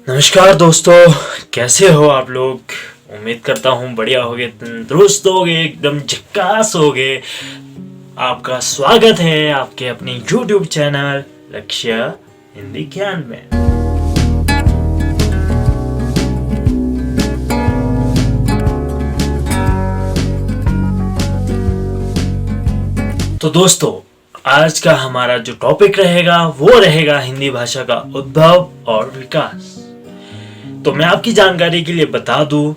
नमस्कार दोस्तों, कैसे हो आप लोग। उम्मीद करता हूँ बढ़िया होगे, तंदुरुस्त होगे, एकदम झक्कास होगे। आपका स्वागत है आपके अपने YouTube चैनल लक्ष्य हिंदी ज्ञान में। तो दोस्तों, आज का हमारा जो टॉपिक रहेगा वो रहेगा हिंदी भाषा का उद्भव और विकास। तो मैं आपकी जानकारी के लिए बता दूं,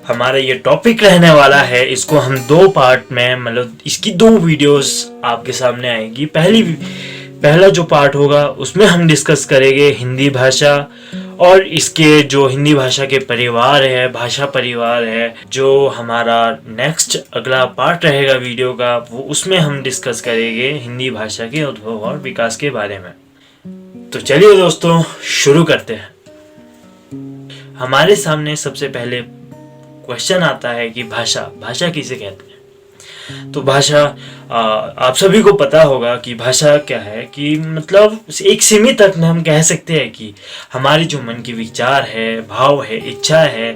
हमारा ये टॉपिक रहने वाला है। इसको हम दो पार्ट में, मतलब इसकी दो वीडियोस आपके सामने आएगी। पहला जो पार्ट होगा उसमें हम डिस्कस करेंगे हिंदी भाषा और इसके जो हिंदी भाषा के परिवार है, भाषा परिवार है। जो हमारा नेक्स्ट अगला पार्ट रहेगा वीडियो का, वो उसमें हम डिस्कस करेंगे हिंदी भाषा के उद्भव और विकास के बारे में। तो चलिए दोस्तों, शुरू करते हैं। हमारे सामने सबसे पहले क्वेश्चन आता है कि भाषा किसे कहते हैं। तो भाषा, आप सभी को पता होगा कि भाषा क्या है। कि मतलब एक सीमित अर्थ में हम कह सकते हैं कि हमारी जो मन की विचार है, भाव है, इच्छा है,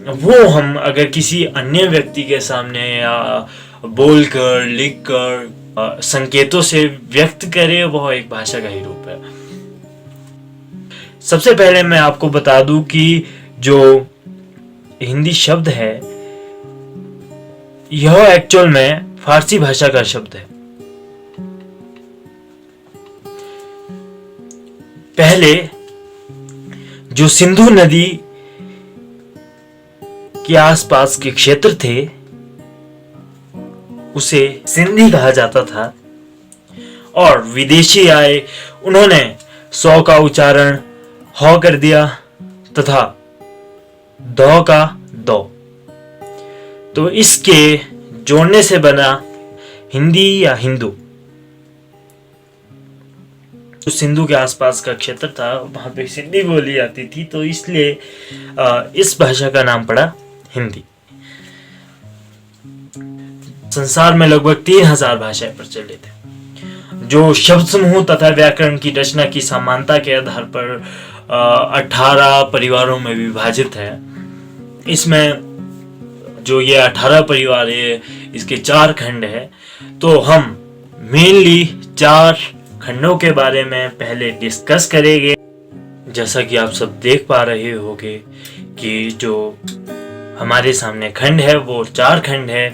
वो हम अगर किसी अन्य व्यक्ति के सामने या बोलकर, लिखकर, संकेतों से व्यक्त करें, वह एक भाषा का ही रूप है। सबसे पहले मैं आपको बता दूं कि जो हिंदी शब्द है, यह एक्चुअल में फारसी भाषा का शब्द है। पहले जो सिंधु नदी के आसपास के क्षेत्र थे, उसे सिंधी कहा जाता था। और विदेशी आए, उन्होंने सौ का उच्चारण ह कर दिया तथा दो का दो। तो इसके जोड़ने से बना हिंदी या हिंदू। तो सिंधु के आसपास का क्षेत्र था, वहां पे सिंधी बोली जाती थी, तो इसलिए इस भाषा का नाम पड़ा हिंदी। संसार में लगभग 3000 भाषाएं प्रचलित है, जो शब्द समूह तथा व्याकरण की रचना की समानता के आधार पर 18 परिवारों में विभाजित है। इसमें जो ये 18 परिवार है, इसके 4 खंड है। तो हम मेनली 4 खंडों के बारे में पहले डिस्कस करेंगे। जैसा कि आप सब देख पा रहे होंगे कि जो हमारे सामने खंड है वो 4 खंड है।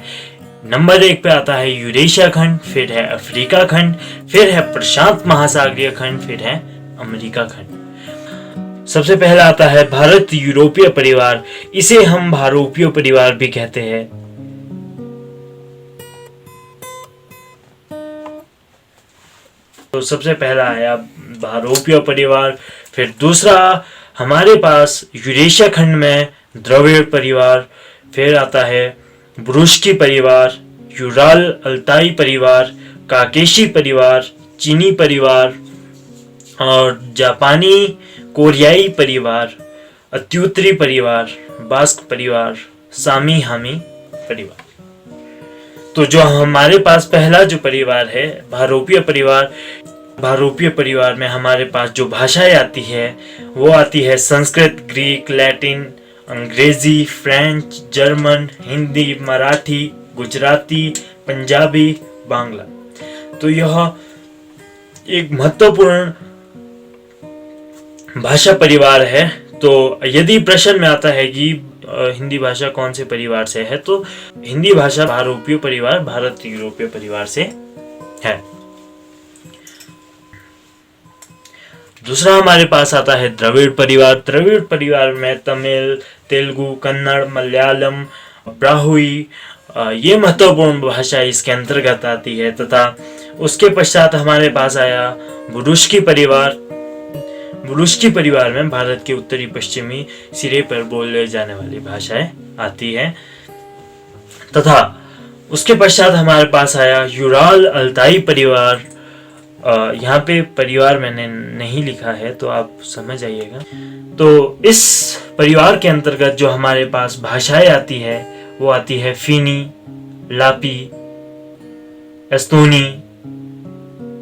नंबर 1 पे आता है यूरेशिया खंड, फिर है अफ्रीका खंड, फिर है प्रशांत महासागरीय खंड, फिर है अमेरिका खंड। सबसे पहला आता है भारत यूरोपीय परिवार। इसे हम भारोपीय परिवार भी कहते हैं। तो सबसे पहला आया भारोपीय परिवार। फिर दूसरा हमारे पास यूरेशिया खंड में द्रविड़ परिवार। फिर आता है ब्रुस्की परिवार, यूराल अल्ताई परिवार, काकेशी परिवार, चीनी परिवार और जापानी कोरियाई परिवार, अत्युत्तरी परिवार, बास्क परिवार, सामी हामी परिवार। तो जो हमारे पास पहला जो परिवार है भारोपीय परिवार, भारोपीय परिवार में हमारे पास जो भाषाएं आती है वो आती है संस्कृत, ग्रीक, लैटिन, अंग्रेजी, फ्रेंच, जर्मन, हिंदी, मराठी, गुजराती, पंजाबी, बांग्ला। तो यह एक महत्वपूर्ण भाषा परिवार है। तो यदि प्रश्न में आता है कि हिंदी भाषा कौन से परिवार से है, तो हिंदी भाषा भारोपीय परिवार, भारत यूरोपीय परिवार से है। दूसरा हमारे पास आता है द्रविड़ परिवार। द्रविड़ परिवार में तमिल, तेलुगु, कन्नड़, मलयालम, ब्राहुई, ये महत्वपूर्ण भाषा इसके अंतर्गत आती है। तथा उसके पश्चात हमारे पास आया बुरुष्की परिवार। बुरुष्की परिवार में भारत के उत्तरी पश्चिमी सिरे पर बोले जाने वाली भाषाएं आती है। तथा उसके पश्चात हमारे पास आया यूराल अल्ताई परिवार। यहाँ पे परिवार मैंने नहीं लिखा है, तो आप समझ आइएगा। तो इस परिवार के अंतर्गत जो हमारे पास भाषाएं आती है वो आती है फिनी, लापी, एस्तोनी,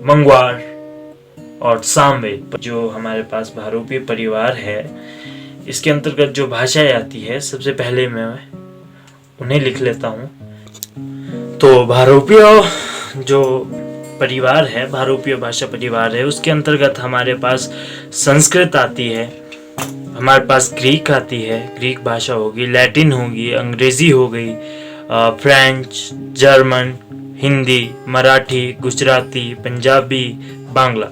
मंगवार और सामवेद। जो हमारे पास भारोपीय परिवार है, इसके अंतर्गत जो भाषाएं आती है, सबसे पहले मैं उन्हें लिख लेता हूँ। तो भारोपीय जो परिवार है, भारोपीय भाषा परिवार है, उसके अंतर्गत हमारे पास संस्कृत आती है, हमारे पास ग्रीक आती है, ग्रीक भाषा होगी, लैटिन होगी, अंग्रेजी हो गई, फ्रेंच, जर्मन, हिंदी, मराठी, गुजराती, पंजाबी, बांग्ला।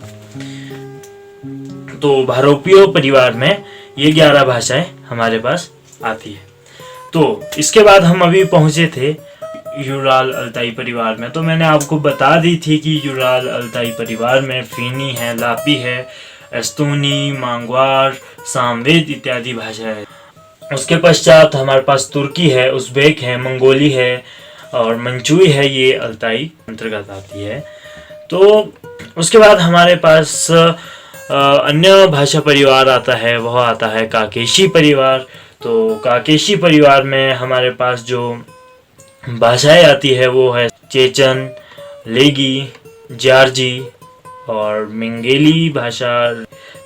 तो भारोपीय परिवार में ये 11 भाषाएं हमारे पास आती है। तो इसके बाद हम अभी पहुंचे थे यूराल अल्ताई परिवार में। तो मैंने आपको बता दी थी कि यूराल अल्ताई परिवार में फिनी है, लापी है, एस्तोनी, मांगवार, सामवेद इत्यादि भाषाएं है। उसके पश्चात हमारे पास तुर्की है, उज़्बेक है, मंगोली है और मंचुई है, ये अल्ताई अंतर्गत आती है। तो उसके बाद हमारे पास अन्य भाषा परिवार आता है, वह आता है काकेशी परिवार। तो काकेशी परिवार में हमारे पास जो भाषाएं आती है वो है चेचन, लेगी, जार्जी और मिंगेली भाषा।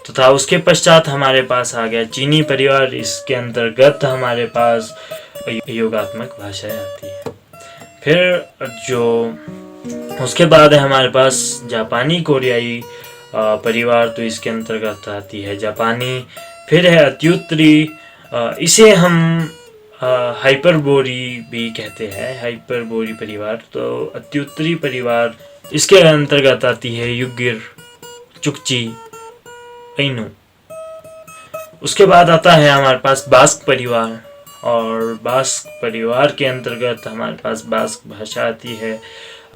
तथा उसके पश्चात हमारे पास आ गया चीनी परिवार। इसके अंतर्गत हमारे पास योगात्मक भाषाएं आती है। फिर जो उसके बाद है हमारे पास जापानी कोरियाई परिवार। तो इसके अंतर्गत आती है जापानी। फिर है अत्युत्तरी, इसे हम हाइपरबोरी भी कहते हैं, हाइपरबोरी परिवार। तो अत्युत्तरी परिवार, इसके अंतर्गत आती है युगिर, चुकची, ऐनू। उसके बाद आता है हमारे पास बास्क परिवार, और बास्क परिवार के अंतर्गत हमारे पास बास्क भाषा आती है।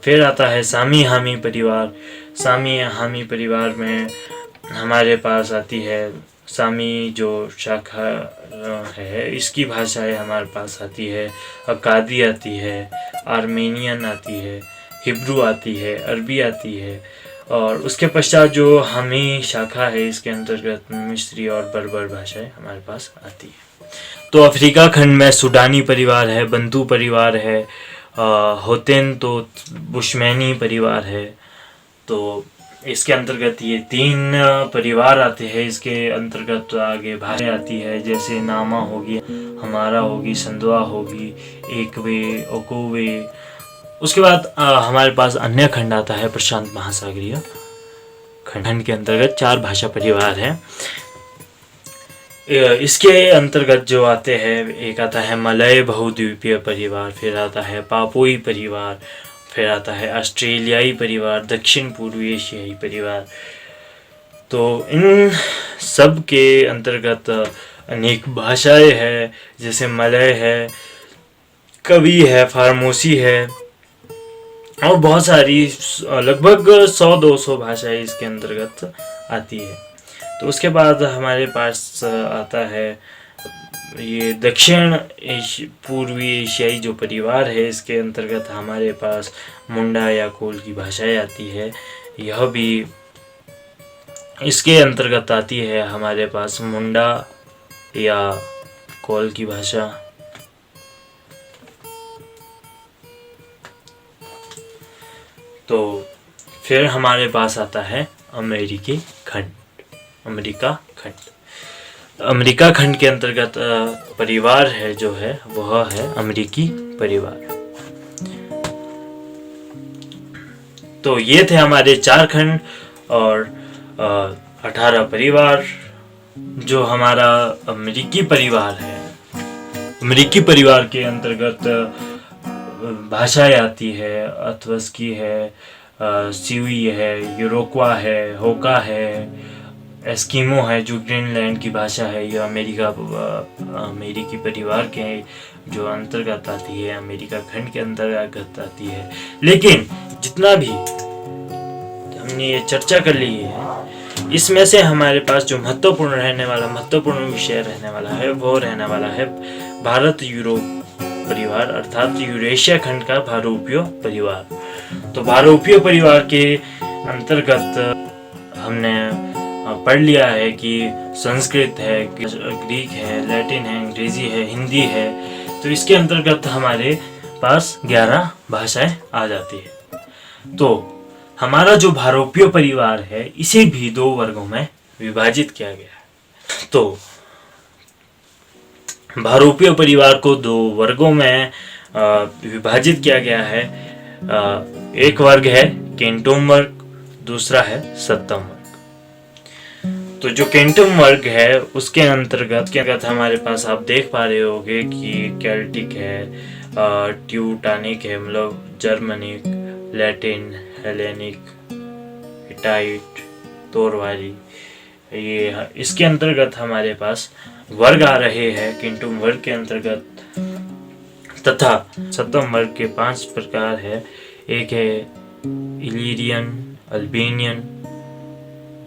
फिर आता है सामी हामी परिवार। सामी हामी परिवार में हमारे पास आती है सामी जो शाखा है, इसकी भाषाएं हमारे पास आती है। अक्कादी आती है, आर्मेनियन आती है, हिब्रू आती है, अरबी आती है। और उसके पश्चात जो हमी शाखा है, इसके अंतर्गत मिस्री और बर्बर भाषाएं हमारे पास आती है। तो अफ्रीका खंड में सूडानी परिवार है, बंतू परिवार है, होतेन तो बुशमैनी परिवार है। तो इसके अंतर्गत ये 3 परिवार आते हैं। इसके अंतर्गत आगे भाषाएं आती है, जैसे नामा होगी, हमारा होगी, संधवा होगी, एकवे, ओकोवे। उसके बाद हमारे पास अन्य खंड आता है, प्रशांत महासागरीय खंड के अंतर्गत 4 भाषा परिवार हैं। इसके अंतर्गत जो आते हैं, एक आता है मलय बहुद्वीपीय परिवार, फिर आता है पापुई परिवार, फिर आता है ऑस्ट्रेलियाई परिवार, दक्षिण पूर्वी एशियाई परिवार। तो इन सब के अंतर्गत अनेक भाषाएं हैं, जैसे मलय है, कवी है, फार्मोसी है और बहुत सारी, लगभग 100-200 भाषाएं इसके अंतर्गत आती है। तो उसके बाद हमारे पास आता है ये दक्षिण पूर्वी एशियाई जो परिवार है, इसके अंतर्गत हमारे पास मुंडा या कोल की भाषाएं आती है। यह भी इसके अंतर्गत आती है हमारे पास मुंडा या कोल की भाषा। तो फिर हमारे पास आता है अमेरिकी खंड, अमेरिका खंड। अमेरिका खंड के अंतर्गत परिवार है जो है वह है अमेरिकी परिवार। तो ये थे हमारे 4 खंड और 18 परिवार। जो हमारा अमेरिकी परिवार है, अमेरिकी परिवार के अंतर्गत भाषाएं आती है, अथवस्की है, सिवी है, यूरोक्वा है, होका है, एस्किमो है जो ग्रीनलैंड की भाषा है। यह अमेरिकी परिवार के जो अंतर्गत आती है, अमेरिका खंड के अंतर्गत आती है। लेकिन जितना भी हमने ये चर्चा कर ली है, इसमें से हमारे पास जो महत्वपूर्ण विषय रहने वाला है वो रहने वाला है भारत यूरोप परिवार, अर्थात यूरेशिया खंड का भारोपीय परिवार। तो भारोपीय परिवार के अंतर्गत हमने पढ़ लिया है कि संस्कृत है, ग्रीक है, लैटिन है, अंग्रेजी है, हिंदी है। तो इसके अंतर्गत हमारे पास 11 भाषाएं आ जाती है। तो हमारा जो भारोपीय परिवार है इसे भी दो वर्गों में विभाजित किया गया है। तो भारोपीय परिवार को दो वर्गों में विभाजित किया गया है। एक वर्ग है केंटोम वर्ग, दूसरा है सत्तम वर्ग। तो जो केंटोम वर्ग है उसके अंतर्गत हमारे पास आप देख पा रहे होंगे कि केल्टिक है, ट्यूटानिक है, मतलब जर्मनिक, लैटिन, हेलेनिक, हिटाइट, तोरवारी, ये इसके अंतर्गत हमारे पास वर्ग आ रहे हैं केंटोम वर्ग के अंतर्गत। तथा सप्तम वर्ग के 5 प्रकार है। एक है इलीरियन, अल्बेनियन,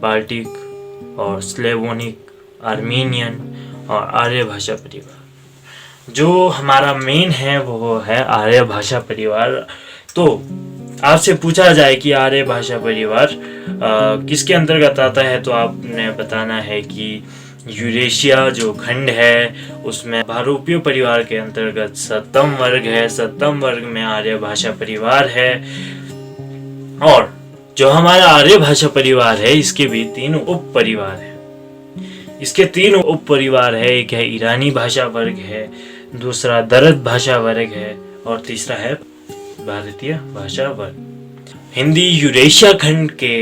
बाल्टिक और स्लेवोनिक, आर्मीनियन और आर्य भाषा परिवार। जो हमारा मेन है वो है आर्य भाषा परिवार। तो आपसे पूछा जाए कि आर्य भाषा परिवार किसके अंतर्गत आता है, तो आपने बताना है कि यूरेशिया जो खंड है उसमें भारोपीय परिवार के अंतर्गत सप्तम वर्ग है। सप्तम वर्ग में आर्य भाषा परिवार है। और जो हमारा आर्य भाषा परिवार है इसके भी 3 उप परिवार है। इसके 3 उप परिवार है। एक है ईरानी भाषा वर्ग है, दूसरा दरद भाषा वर्ग है और तीसरा है भारतीय भाषा वर्ग। हिंदी यूरेशिया खंड के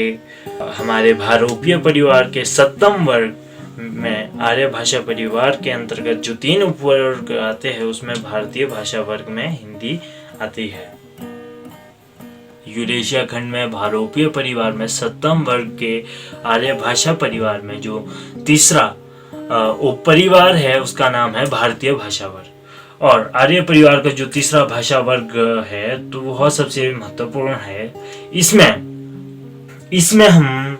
हमारे भारोपीय परिवार के सप्तम वर्ग में आर्य भाषा परिवार के अंतर्गत जो 3 उपवर्ग आते हैं उसमें भारतीय भाषा वर्ग में हिंदी आती है। यूरेशिया खंड में भारोपीय परिवार में सप्तम वर्ग के आर्य भाषा परिवार में जो तीसरा उप परिवार है उसका नाम है भारतीय भाषा वर्ग। और आर्य परिवार का जो तीसरा भाषा वर्ग है तो वह सबसे महत्वपूर्ण है। इसमें हम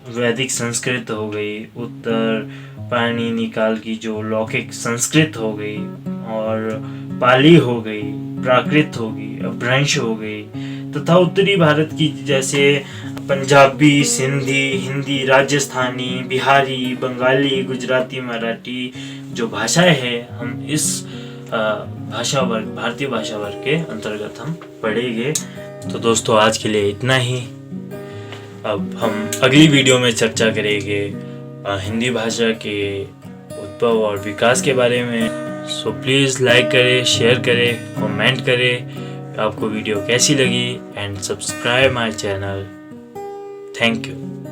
वैदिक संस्कृत हो गई, उत्तर पाणिनि काल की जो लौकिक संस्कृत हो गई और पाली हो गई, प्राकृत हो गई, अपभ्रंश हो गई तथा उत्तरी भारत की जैसे पंजाबी, सिंधी, हिंदी, राजस्थानी, बिहारी, बंगाली, गुजराती, मराठी जो भाषाएं हैं हम इस भाषा वर्ग भारतीय भाषा वर्ग के अंतर्गत हम पढ़ेंगे। तो दोस्तों आज के लिए इतना ही। अब हम अगली वीडियो में चर्चा करेंगे हिंदी भाषा के उद्भव और विकास के बारे में। सो प्लीज़ लाइक करें, शेयर करें, कमेंट करें आपको वीडियो कैसी लगी and subscribe my channel. Thank you.